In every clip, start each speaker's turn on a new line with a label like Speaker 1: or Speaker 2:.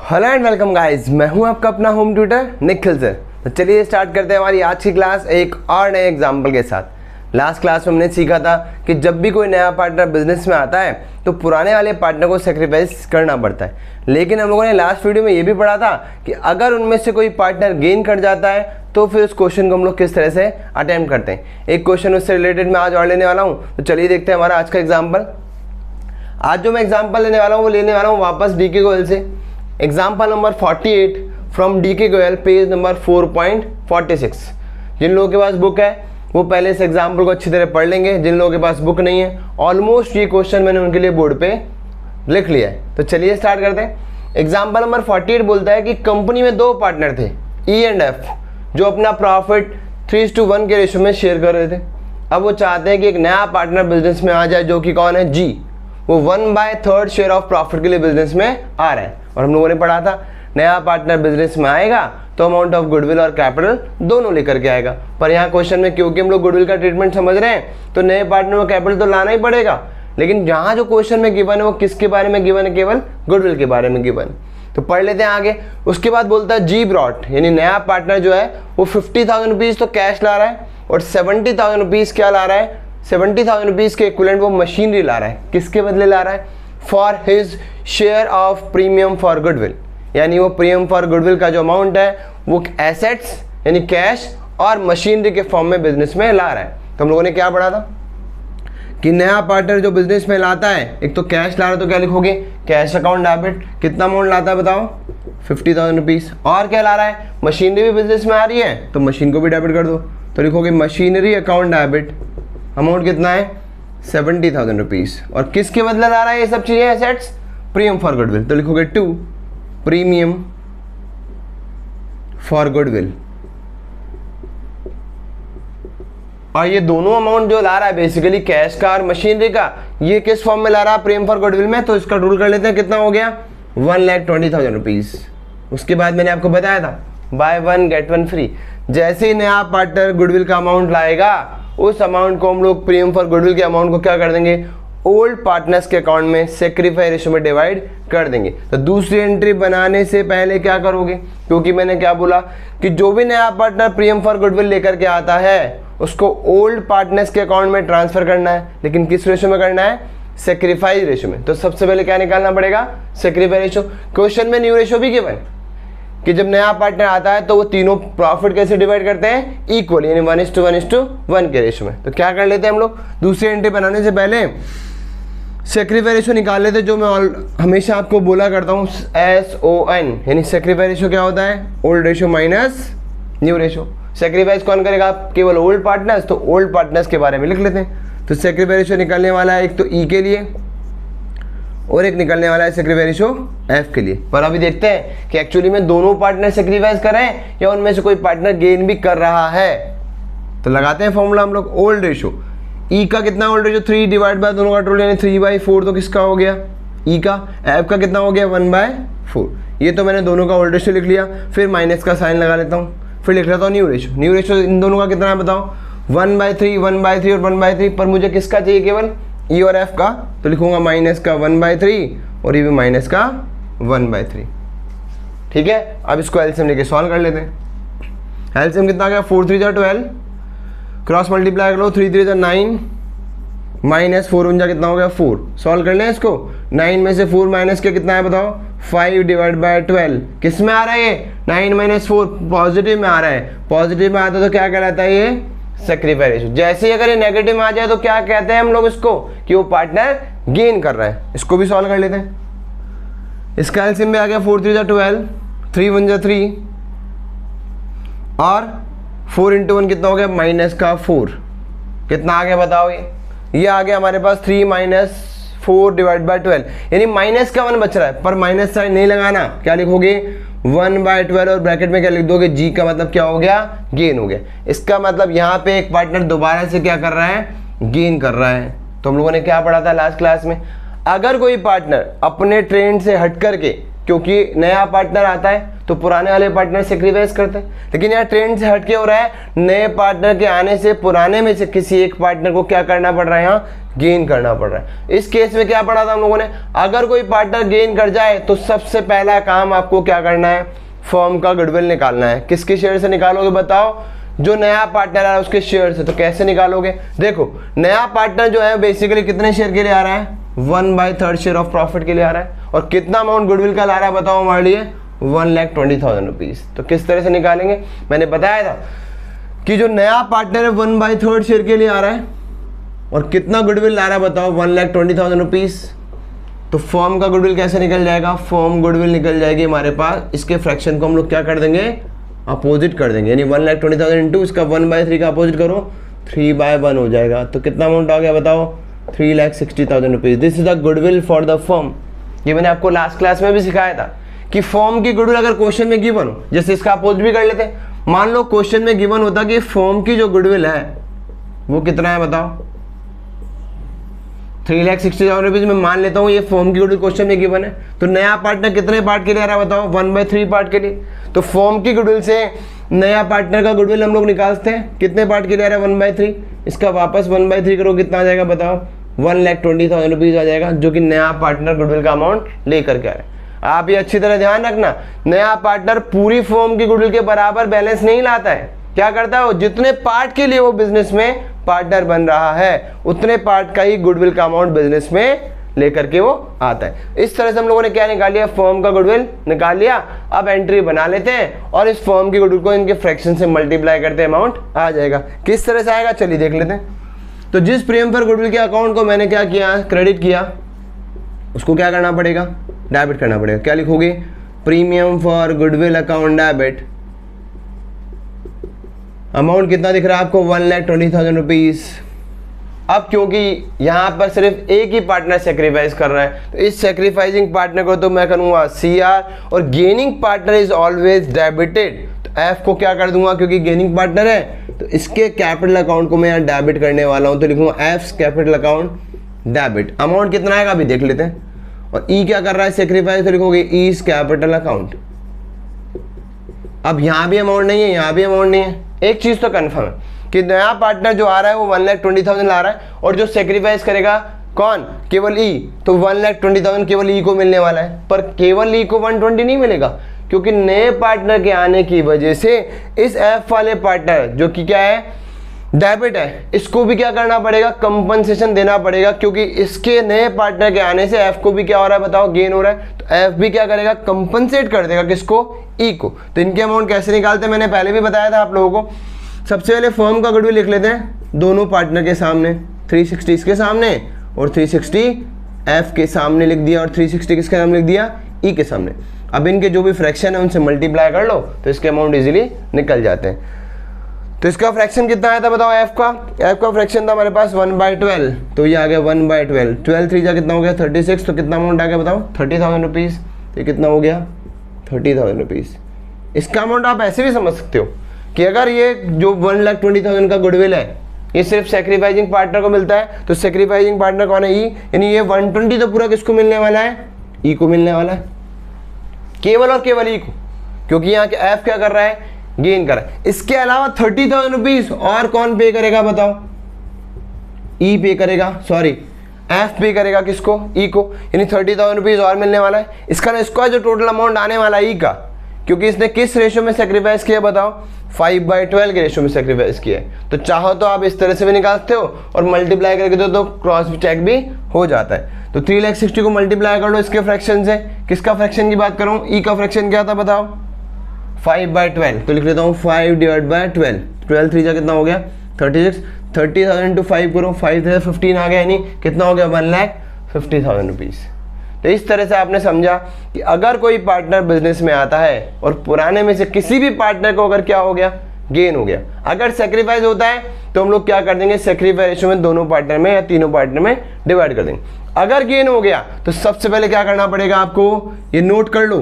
Speaker 1: Hello and welcome guys, मैं हूं आपका अपना होम ट्यूटर निखिल सर। तो चलिए स्टार्ट करते हैं हमारी आज की क्लास एक और नए एग्जाम्पल के साथ। लास्ट क्लास में हमने सीखा था कि जब भी कोई नया पार्टनर बिजनेस में आता है तो पुराने वाले पार्टनर को सेक्रीफाइस करना पड़ता है। लेकिन हम लोगों ने लास्ट वीडियो में ये भी पढ़ा था कि अगर उनमें से कोई पार्टनर गेन कर जाता है तो फिर उस क्वेश्चन को हम लोग किस तरह से अटेम्प्ट करते हैं। एक क्वेश्चन उससे रिलेटेड मैं आज और लेने वाला हूँ। तो चलिए देखते हैं हमारा आज का एग्जाम्पल। आज जो मैं एग्जाम्पल लेने वाला हूँ वो लेने वाला हूँ वापस डीके गोयल से। Example number 48 from DK Goyal, page number 4.46। जिन लोगों के पास बुक है वो पहले इस एग्जाम्पल को अच्छी तरह पढ़ लेंगे। जिन लोगों के पास बुक नहीं है, ऑलमोस्ट ये क्वेश्चन मैंने उनके लिए बोर्ड पे लिख लिया है। तो चलिए स्टार्ट करते हैं। एग्जाम्पल नंबर 48 बोलता है कि कंपनी में दो पार्टनर थे ई एंड एफ, जो अपना प्रॉफिट 3:1 के रेशो में शेयर कर रहे थे। अब वो चाहते हैं कि एक नया पार्टनर बिजनेस में आ जाए, जो कि कौन है, जी। वो 1/3 शेयर ऑफ प्रॉफिट के लिए बिजनेस में आ रहा है। और हम लोगों ने पढ़ा था नया पार्टनर बिजनेस में आएगा तो अमाउंट ऑफ गुडविल और कैपिटल दोनों लेकर के आएगा। पर यहाँ क्वेश्चन में क्योंकि हम लोग गुडविल का ट्रीटमेंट समझ रहे हैं तो नए पार्टनर में कैपिटल तो लाना ही पड़ेगा। लेकिन जहाँ जो क्वेश्चन में गिवन है वो किसके बारे में गिवन है, केवल गुडविल के बारे में गिवन। तो पढ़ लेते हैं आगे। उसके बाद बोलता है जी ब्रॉट, यानी नया पार्टनर जो है वो 50,000 रुपीज़ तो कैश ला रहा है और 70,000 रुपीज़ क्या ला रहा है, 70,000 रुपीज़ के इक्विवेलेंट वो मशीनरी ला रहा है। किसके बदले ला रहा है, for his share of premium for goodwill, यानी वो प्रीमियम फॉर गुडविल का जो अमाउंट है वो एसेट्स यानी कैश और मशीनरी के फॉर्म में बिजनेस में ला रहा है। तो हम लोगों ने क्या पढ़ा था कि नया पार्टनर जो बिजनेस में लाता है, एक तो कैश ला रहा है तो क्या लिखोगे, कैश अकाउंट डेबिट। कितना अमाउंट लाता है बताओ, 50,000 रुपीज़। और क्या ला रहा है, मशीनरी भी बिजनेस में आ रही है तो मशीन को भी डेबिट कर दो। तो लिखोगे मशीनरी अकाउंट डेबिट, अमाउंट कितना है, 70,000 रुपीज़। और किसके बदले ला रहा है ये सब चीज़ें, एसेट्स, प्रीमियम फॉर गुडविल। तो लिखोगे टू प्रीमियम फॉर गुडविल। और ये दोनों अमाउंट जो ला रहा है बेसिकली कैश का और मशीनरी का, ये किस फॉर्म में ला रहा है, प्रीमियम फॉर गुडविल में। तो इसका रूल कर लेते हैं, कितना हो गया, 1,20,000 रुपीज़। उसके बाद मैंने आपको बताया था बाय 1 गेट 1 फ्री। जैसे ही नया पार्टनर गुडविल का अमाउंट लाएगा उस अमाउंट को हम लोग प्रीमियम फॉर गुडविल के अमाउंट को क्या कर देंगे, ओल्ड पार्टनर्स के अकाउंट में सेक्रीफाइस रेशो में डिवाइड कर देंगे। तो दूसरी एंट्री बनाने से पहले क्या करोगे, क्योंकि मैंने क्या बोला कि जो भी नया पार्टनर प्रीमियम फॉर गुडविल लेकर के आता है उसको ओल्ड पार्टनर्स के अकाउंट में ट्रांसफर करना है। लेकिन किस रेशो में करना है, सेक्रीफाइस रेशो में। तो सबसे पहले क्या निकालना पड़ेगा, सेक्रीफाइस रेशो। क्वेश्चन में न्यू रेशो भी गिवन कि जब नया पार्टनर आता है तो वो तीनों प्रॉफिट कैसे डिवाइड करते हैं, इक्वल, यानी 1:1:1 के रेशो में। तो क्या कर लेते हैं हम लोग, दूसरी एंट्री बनाने से पहले सेक्रीफाइस रेशो निकाल लेते, जो मैं हमेशा आपको बोला करता हूँ, SON, यानी सेक्रीफाइस रेशो क्या होता है, old ratio minus new ratio. Sacrifice कौन करेगा, केवल ओल्ड पार्टनर्स। तो ओल्ड पार्टनर्स के बारे में लिख लेते हैं। तो सेक्रीफाइस रेशो निकलने वाला है एक तो E के लिए और एक निकलने वाला है सेक्रीफाइस रेशो F के लिए। पर अभी देखते हैं कि एक्चुअली में दोनों पार्टनर सेक्रीफाइस कर रहे हैं या उनमें से कोई पार्टनर गेन भी कर रहा है। तो लगाते हैं फॉर्मूला हम लोग, ओल्ड रेशो। E का कितना ओल्ड रेशो, 3 डिवाइड बाय दोनों का टोटल यानी 3/4। तो किसका हो गया, E का। F का कितना हो गया, 1/4। ये तो मैंने दोनों का ओल्ड रेशो लिख लिया। फिर माइनस का साइन लगा लेता हूँ, फिर लिख लेता हूँ न्यू रेशो। न्यू रेशो इन दोनों का कितना है बताओ, 1/3, 1/3 और 1/3। पर मुझे किसका चाहिए, केवल E और F का। तो लिखूंगा माइनस का 1/3 और ये भी माइनस का 1/3। ठीक है, अब इसको एलसीएम लेके सॉल्व कर लेते हैं। एलसीएम कितना आ गया, 4 3 12, क्रॉस मल्टीप्लाई कर लो, 3 3 9 माइनस 4 उनजा कितना हो गया, 4। सॉल्व कर लें इसको। 9 में से 4 माइनस के कितना है बताओ, 5 डिवाइड बाय 12। किस में आ रहा है ये, 9 - 4 पॉजिटिव में आ रहा है। पॉजिटिव में आता है तो क्या कहलाता है ये, सेक्रीफाइस रेशो। जैसे ही अगर ये नेगेटिव में आ जाए तो क्या कहते हैं हम लोग इसको, कि वो पार्टनर गेन कर रहा है। इसको भी सॉल्व कर लेते हैं। इसका एलसीएम में आ गया 4 3 12, 3 1 3 और 4 × 1 कितना हो गया, माइनस का 4। कितना आ गया बताओ, ये आ गया हमारे पास 3 - 4 डिवाइड बाय 12, यानी माइनस का 1 बच रहा है। पर माइनस साइन नहीं लगाना, क्या लिखोगे, 1/12 और ब्रैकेट में क्या लिख दोगे, जी का मतलब क्या हो गया, गेन हो गया। इसका मतलब यहाँ पे एक पार्टनर दोबारा से क्या कर रहा है, गेन कर रहा है। तो हम लोगों ने क्या पढ़ा था लास्ट क्लास में, अगर कोई पार्टनर अपने ट्रेंड से हट करके, क्योंकि नया पार्टनर आता है तो पुराने वाले पार्टनर सेक्रीफाइस करते हैं, लेकिन यहाँ ट्रेंड से हटके हो रहा है, नए पार्टनर के आने से पुराने में से किसी एक पार्टनर को क्या करना पड़ रहा है, यहाँ गेन करना पड़ रहा है। इस केस में क्या पढ़ा था हम लोगों ने, अगर कोई पार्टनर गेन कर जाए तो सबसे पहला काम आपको क्या करना है, फर्म का गुडविल निकालना है। किसके शेयर से निकालोगे बताओ, जो नया पार्टनर है उसके शेयर से। तो कैसे निकालोगे, देखो नया पार्टनर जो है बेसिकली कितने शेयर के लिए आ रहा है, 1/3 शेयर ऑफ प्रॉफिट के लिए आ रहा है, और कितना अमाउंट गुडविल का ला रहा है बताओ हमारे लिए, 1,20,000 रुपीज। तो किस तरह से निकालेंगे, मैंने बताया था कि जो नया पार्टनर है 1/3 शेयर के लिए आ रहा है और कितना गुडविल ला रहा है बताओ, 1,20,000 रुपीज। तो फर्म का गुडविल कैसे निकल जाएगा, फर्म गुडविल निकल जाएगी हमारे पास, इसके फ्रैक्शन को हम लोग क्या कर देंगे, अपोजिट कर देंगे, यानी 1,20,000 इंटू इसका 1/3 का अपोजिट करो, 3/1 हो जाएगा। तो कितना अमाउंट आ गया बताओ, 3,60,000 rupees. This is the goodwill for the firm. ये मैंने आपको लास्ट क्लास में भी सिखाया था कि फर्म की गुडविल अगर क्वेश्चन में गिवन हो, जैसे इसका अपोजिट भी कर लेते हैं। मान लो क्वेश्चन में गिवन होता कि फर्म की जो गुडविल है वो कितना है बताओ, 3,60,000 रुपीज में मान लेता हूँ ये फर्म की गुडविल क्वेश्चन में गिवन है। तो नया पार्टनर कितने पार्ट के लिए आ रहा है बताओ, 1/3 पार्ट के लिए। तो फर्म की गुडविल से नया पार्टनर का गुडविल हम लोग निकालते हैं, कितने पार्ट के लिए आ रहा है, 1/3। इसका वापस 1/3 करो, कितना आ जाएगा बताओ, 1,20,000 रुपीज आ जाएगा, जो कि नया पार्टनर गुडविल का अमाउंट लेकर के आ रहा है। आप ये अच्छी तरह ध्यान रखना, नया पार्टनर पूरी फर्म की गुडविल के बराबर बैलेंस नहीं लाता है। क्या करता है वो, जितने पार्ट के लिए वो बिजनेस में पार्टनर बन रहा है उतने पार्ट का ही गुडविल का अमाउंट बिजनेस में लेकर के वो आता है। इस तरह से हम लोगों ने क्या निकाल लिया, फर्म का गुडविल निकाल लिया। अब एंट्री बना लेते हैं और इस फर्म की गुडविल को इनके फ्रैक्शन से मल्टीप्लाई करते अमाउंट आ जाएगा। किस तरह से आएगा चलिए देख लेते हैं। तो जिस प्रीमियम फॉर गुडविल के अकाउंट को मैंने क्या किया, क्रेडिट किया, उसको क्या करना पड़ेगा, डेबिट करना पड़ेगा। क्या लिखोगे, premium for goodwill account debit. Amount कितना दिख रहा है आपको, 1,20,000 रुपीज। अब क्योंकि यहाँ पर सिर्फ एक ही पार्टनर सेक्रीफाइस कर रहा है, तो इस सेक्रीफाइसिंग पार्टनर को तो मैं करूँगा CR, और gaining partner is always debited. तो F को क्या कर दूंगा, क्योंकि गेनिंग पार्टनर है तो इसके कैपिटल अकाउंट को मैं यहाँ डेबिट करने वाला हूँ, तो लिखूंगा F capital account debit. Amount कितना आएगा अभी देख लेते हैं। और E क्या कर रहा है, सेक्रीफाइस, तो लिखोगे E कैपिटल अकाउंट। अब यहाँ भी अमाउंट नहीं है, यहाँ भी अमाउंट नहीं है। एक चीज तो कंफर्म है कि नया पार्टनर जो आ रहा है वो 1,20,000 ला रहा है, और जो सेक्रीफाइस करेगा कौन, केवल E। तो 1,20,000 केवल E को मिलने वाला है, पर केवल E को 120 नहीं मिलेगा, क्योंकि नए पार्टनर के आने की वजह से इस F वाले पार्टनर जो कि क्या है, डेबिट है, इसको भी क्या करना पड़ेगा, कंपनसेशन देना पड़ेगा, क्योंकि इसके नए पार्टनर के आने से F को भी क्या हो रहा है बताओ, गेन हो रहा है। तो F भी क्या करेगा, कंपनसेट कर देगा किसको, E को। तो इनके अमाउंट कैसे निकालते हैं मैंने पहले भी बताया था आप लोगों को। सबसे पहले फर्म का गुडविल लिख लेते हैं दोनों पार्टनर के सामने, 360 इसके सामने और 360 F के सामने लिख दिया, और 360 किसके सामने लिख दिया, E के सामने। अब इनके जो भी फ्रैक्शन है उनसे मल्टीप्लाई कर लो तो इसके अमाउंट इजीली निकल जाते हैं। तो इसका फ्रैक्शन कितना आया था बताओ, F का फ्रैक्शन था हमारे पास 1/12, तो ये आ गया 1/12। 12 3 जा कितना हो गया 36, तो कितना अमाउंट आ गया बताओ, 30,000 रुपीज़। तो ये कितना हो गया 30,000 रुपीज़। इसका अमाउंट आप ऐसे भी समझ सकते हो कि अगर ये जो 1,20,000 का गुडविल है ये सिर्फ सेक्रीफाइसिंग पार्टनर को मिलता है, तो सेक्रीफाइसिंग पार्टनर कौन है, E, यानी ये 120 तो पूरा किसको मिलने वाला है, E को मिलने वाला है, केवल और केवल E को, क्योंकि यहाँ के F क्या कर रहा है, गेन कर रहा है। इसके अलावा 30,000 रुपीज और कौन पे करेगा बताओ, E पे करेगा, सॉरी F पे करेगा किसको, E को, यानी 30,000 रुपीज और मिलने वाला है। इसका जो टोटल अमाउंट आने वाला है E का, क्योंकि इसने किस रेशियो में सेक्रीफाइस किया बताओ, 5/12 के रेशियो में सेक्रीफाइस किया है। तो चाहो तो आप इस तरह से भी निकालते हो और मल्टीप्लाई करके दो तो क्रॉस चेक भी हो जाता है। तो 3,60,000 को मल्टीप्लाई कर लो इसके फ्रैक्शन से। किसका फ्रैक्शन की बात करूँ, E का फ्रैक्शन क्या था बताओ, 5/12। तो लिख लेता हूँ 5/12। 12 3 जा कितना हो गया 36। 30,000 इंटू 5 करो, 5 से 15 आ गया, यानी कितना हो गया 1,50,000 रुपीज़। तो इस तरह से आपने समझा कि अगर कोई पार्टनर बिजनेस में आता है और पुराने में से किसी भी पार्टनर को अगर क्या हो गया, गेन हो गया, अगर सेक्रीफाइस होता है तो हम लोग क्या कर देंगे, सेक्रीफाइस रेशियो में दोनों पार्टनर में या तीनों पार्टनर में डिवाइड कर देंगे। अगर गेन हो गया तो सबसे पहले क्या करना पड़ेगा आपको, ये नोट कर लो,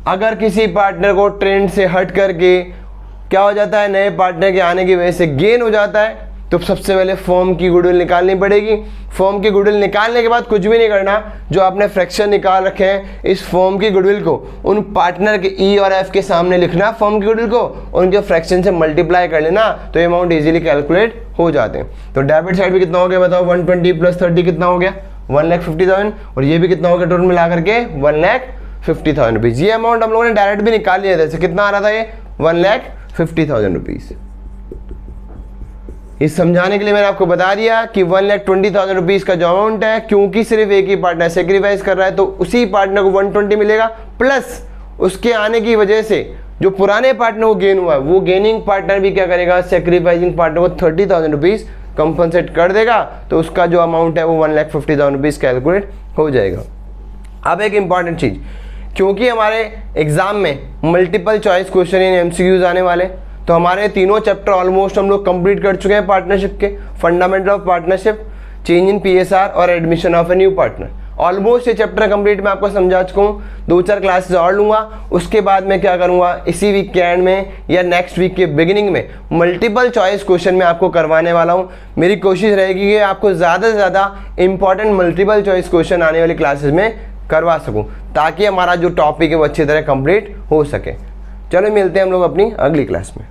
Speaker 1: अगर किसी पार्टनर को ट्रेंड से हट करके क्या हो जाता है, नए पार्टनर के आने की वजह से गेन हो जाता है, तो सबसे पहले फर्म की गुडविल निकालनी पड़ेगी। फर्म की गुडविल निकालने के बाद कुछ भी नहीं करना, जो आपने फ्रैक्शन निकाल रखे हैं इस फर्म की गुडविल को उन पार्टनर के ई और एफ के सामने लिखना फर्म की गुडविल को, उनके फ्रैक्शन से मल्टीप्लाई कर लेना, तो ये अमाउंट इजीली कैलकुलेट हो जाते हैं। तो डेबिट साइड भी कितना हो गया बताओ, 120 + 30 कितना हो गया, 1,50,000, और ये भी कितना हो गया टोटल मिला करके 1,50,000 रुपीज़। ये अमाउंट हम लोगों ने डायरेक्ट भी निकाल लिया था, कितना आ रहा था ये 1,50,000 रुपीज़। इस समझाने के लिए मैंने आपको बता दिया कि 1,20,000 रुपीज़ का जो अमाउंट है, क्योंकि सिर्फ एक ही पार्टनर सेक्रीफाइस कर रहा है तो उसी पार्टनर को 120 मिलेगा, प्लस उसके आने की वजह से जो पुराने पार्टनर को गेन हुआ है वो गेनिंग पार्टनर भी क्या करेगा, सेक्रीफाइसिंग पार्टनर को 30,000 रुपीज़ कंपनसेट कर देगा, तो उसका जो अमाउंट है वो 1,50,000 रुपीज़ कैलकुलेट हो जाएगा। अब एक इंपॉर्टेंट चीज़, क्योंकि हमारे एग्जाम में multiple choice question in MCQs आने वाले, तो हमारे तीनों चैप्टर ऑलमोस्ट हम लोग कंप्लीट कर चुके हैं पार्टनरशिप के, fundamental of partnership, change in PSR और admission of a new partner. Almost ये चैप्टर कंप्लीट मैं आपको समझा चुका हूँ। 2-4 क्लासेस और लूँगा, उसके बाद मैं क्या करूँगा, इसी वीक के एंड में या नेक्स्ट वीक के बिगिनिंग में मल्टीपल चॉइस क्वेश्चन मैं आपको करवाने वाला हूँ। मेरी कोशिश रहेगी कि आपको ज़्यादा से ज़्यादा इंपॉर्टेंट मल्टीपल चॉइस क्वेश्चन आने वाली क्लासेस में करवा सकूँ, ताकि हमारा जो टॉपिक है वो अच्छी तरह कंप्लीट हो सके। चलो मिलते हैं हम लोग अपनी अगली क्लास में।